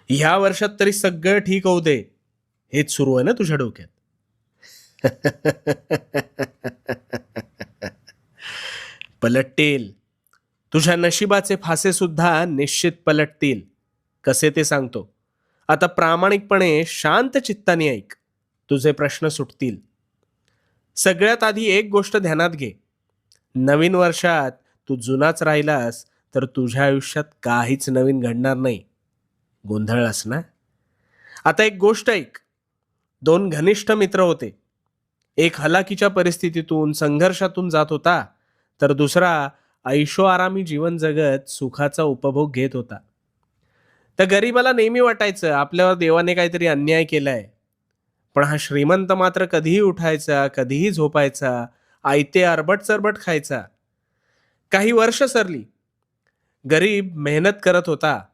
ह्या वर्षात तरी सगळं ठीक होऊ दे, हेच सुरू आहे ना तुझ्या डोक्यात. पलटतील. तुझ्या नशिबाचे फासे सुद्धा निश्चित पलटतील. कसे ते सांगतो. आता प्रामाणिकपणे शांत चित्ताने ऐक. तुझे प्रश्न सुटतील. सगळ्यात आधी एक गोष्ट ध्यानात घे. नवीन वर्षात तू जुनाच राहिलास तर तुझ्या आयुष्यात काहीच नवीन घडणार नाही. गोंधळलास ना? आता एक गोष्ट ऐक. दोन घनिष्ठ मित्र होते. एक हलाखीच्या परिस्थितीतून संघर्षातून जात होता, तर दुसरा ऐशोआरामी जीवन जगत सुखाचा उपभोग घेत होता. त्या गरीबाला नेहमी वाटायचं आपल्यावर देवाने काहीतरी अन्याय केलाय. पण हा श्रीमंत मात्र कधीही उठायचा, कधीही झोपायचा, आयते अरबट चरबट खायचा. काही वर्ष सरली. गरीब मेहनत करत होता,